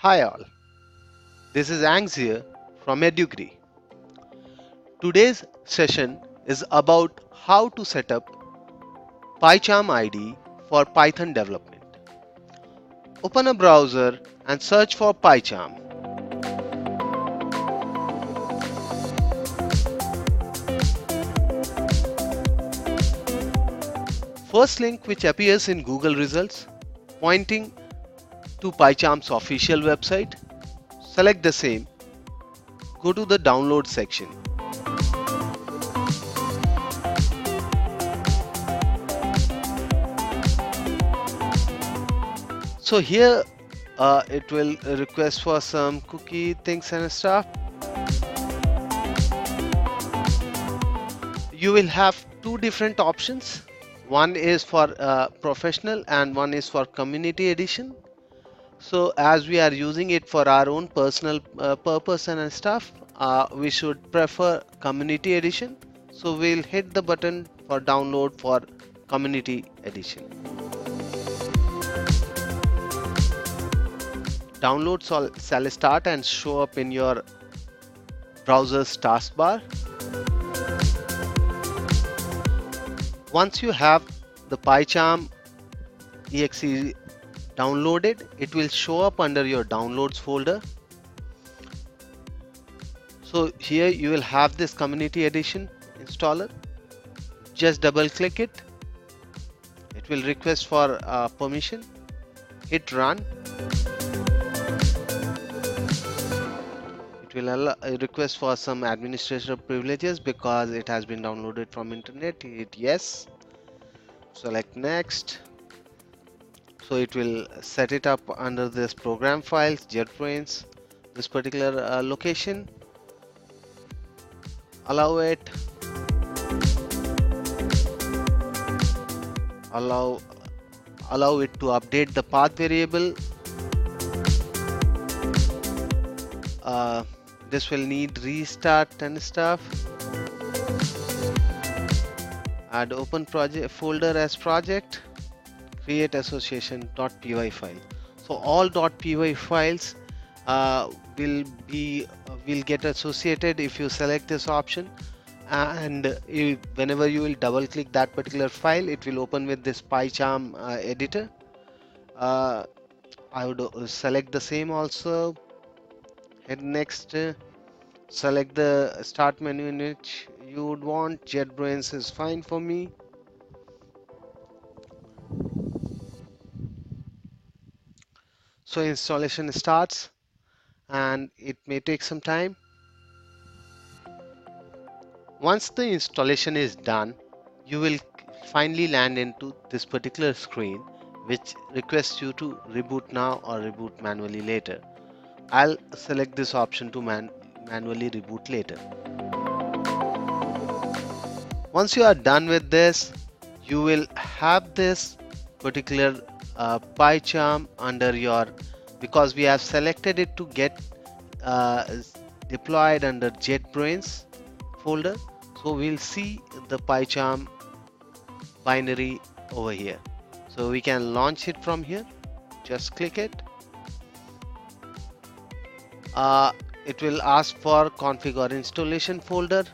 Hi all, this is Angs here from Edugrih. Today's session is about how to set up PyCharm IDE for Python development. Open a browser and search for PyCharm. First link which appears in Google results pointing to PyCharm's official website. Select the same. Go to the download section. So here it will request for some cookie things and stuff. You will have two different options. One is for professional and one is for community edition. So as we are using it for our own personal purpose and stuff, we should prefer community edition. So we'll hit the button for download for community edition. Downloads shall start and show up in your browser's taskbar. Once you have the PyCharm exe downloaded, it will show up under your downloads folder. So here you will have this community edition installer. Just double click it. It will request for permission. Hit run. It will request for some administrative privileges because it has been downloaded from internet. Hit yes. Select next. So it will set it up under this program files, JetBrains, this particular location. Allow it. Allow it to update the path variable. This will need restart and stuff. Add open project folder as project. Create association.py file. So all .py files will get associated if you select this option, and whenever you will double click that particular file, it will open with this PyCharm editor. I would select the same also. Hit next. Select the start menu in which you would want. JetBrains is fine for me. So installation starts and it may take some time. Once the installation is done, you will finally land into this particular screen which requests you to reboot now or reboot manually later. I'll select this option to manually reboot later. Once you are done with this, you will have this particular PyCharm under your, because we have selected it to get deployed under JetBrains folder. So we'll see the PyCharm binary over here. So we can launch it from here. Just click it. It will ask for config or installation folder.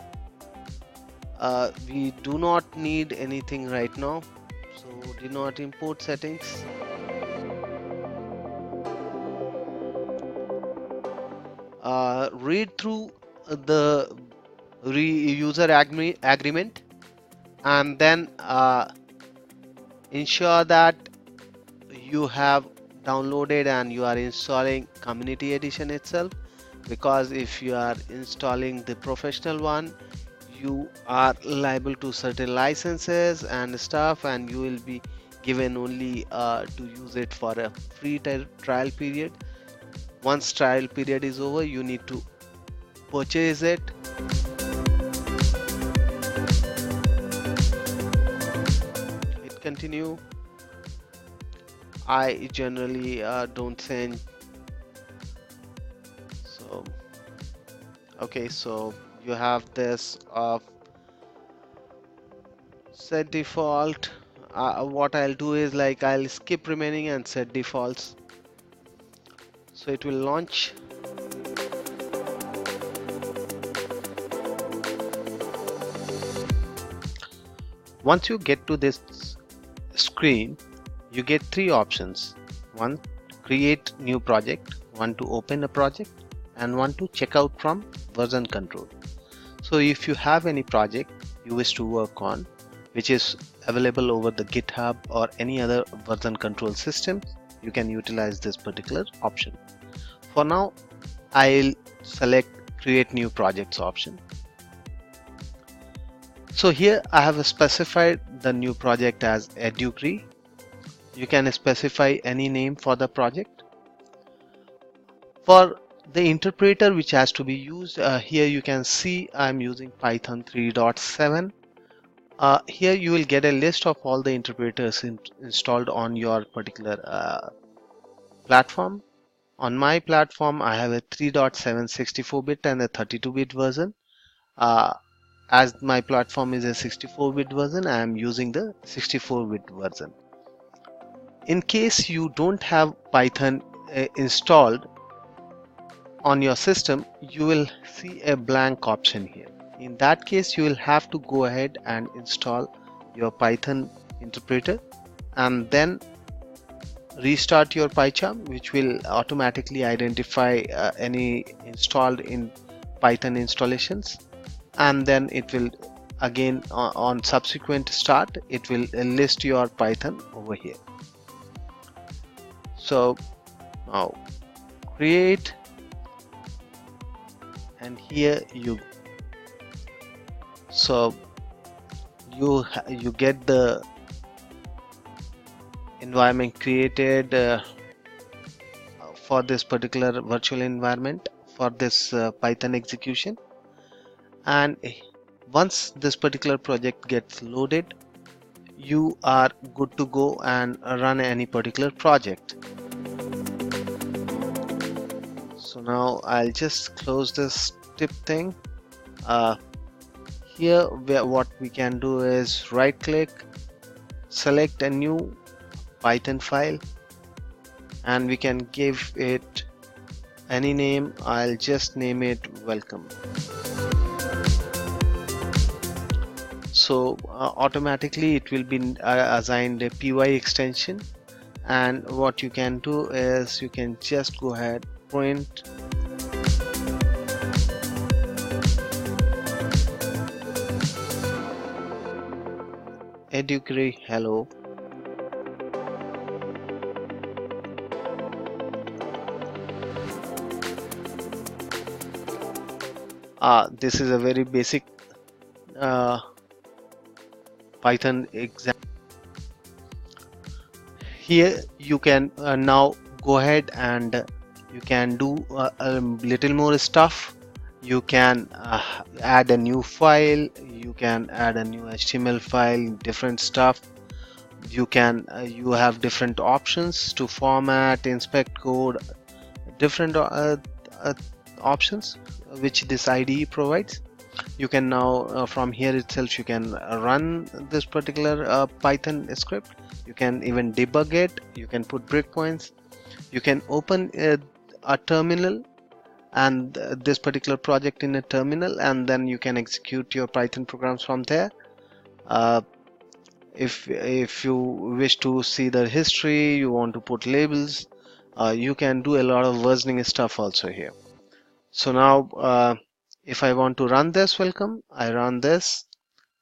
We do not need anything right now, so do not import settings. Read through the user agreement and then ensure that you have downloaded and you are installing community edition itself, because if you are installing the professional one, you are liable to certain licenses and stuff, and you will be given only to use it for a free trial period. Once trial period is over, you need to purchase it. Hit continue. I generally don't send. So okay, so you have this set default. What I'll do is, like, I'll skip remaining and set defaults. So it will launch. Once you get to this screen, you get three options: one to create new project, one to open a project, and one to check out from version control. So if you have any project you wish to work on which is available over the GitHub or any other version control system, you can utilize this particular option. For now, I'll select create new projects option. So here I have specified the new project as Edugrih. You can specify any name for the project. For the interpreter which has to be used, here you can see I'm using Python 3.7. Here you will get a list of all the interpreters installed on your particular platform. On my platform I have a 3.7 64-bit and a 32-bit version. As my platform is a 64-bit version, I am using the 64-bit version. In case you don't have Python installed on your system, you will see a blank option here. In that case, you will have to go ahead and install your Python interpreter and then restart your PyCharm, which will automatically identify any installed in Python installations, and then it will again on subsequent start it will list your Python over here. So now create, and here you get the environment created for this particular virtual environment for this Python execution. And once this particular project gets loaded, you are good to go and run any particular project. So now I'll just close this tip thing. Here what we can do is right click, select a new Python file, and we can give it any name. I'll just name it welcome. So automatically it will be assigned a py extension, and what you can do is you can just go ahead, print Edugrih hello. This is a very basic Python example. Here you can now go ahead and you can do a little more stuff. You can add a new file, you can add a new HTML file, different stuff. You can you have different options to format, inspect code, different options which this IDE provides. You can now from here itself you can run this particular Python script. You can even debug it, you can put breakpoints, you can open a terminal and this particular project in a terminal, and then you can execute your Python programs from there. If you wish to see the history, you want to put labels, you can do a lot of versioning stuff also here. So now if I want to run this welcome, I run this,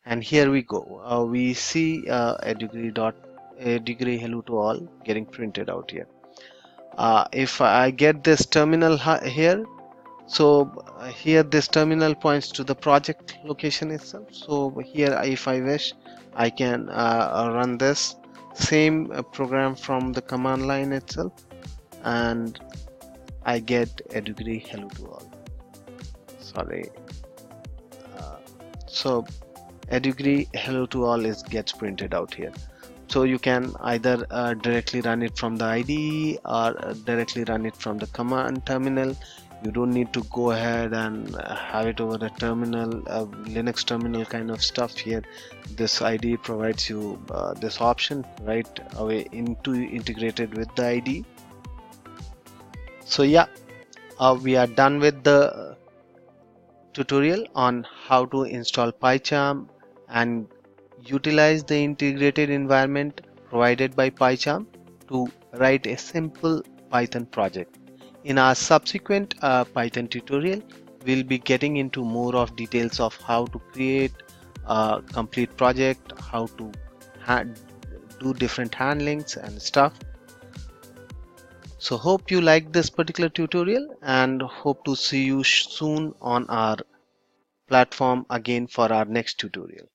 and here we go. We see Edugrih hello to all getting printed out here. If I get this terminal here, so here this terminal points to the project location itself. So here if I wish, I can run this same program from the command line itself, and I get Edugrih hello to all. Sorry. So Edugrih hello to all gets printed out here. So you can either directly run it from the IDE or directly run it from the command terminal. You don't need to go ahead and have it over a terminal, Linux terminal kind of stuff here. This IDE provides you this option right away integrated with the IDE. So yeah, we are done with the tutorial on how to install PyCharm and utilize the integrated environment provided by PyCharm to write a simple Python project. In our subsequent Python tutorial, we'll be getting into more of details of how to create a complete project, how to do different handlings and stuff. So hope you like this particular tutorial and hope to see you soon on our platform again for our next tutorial.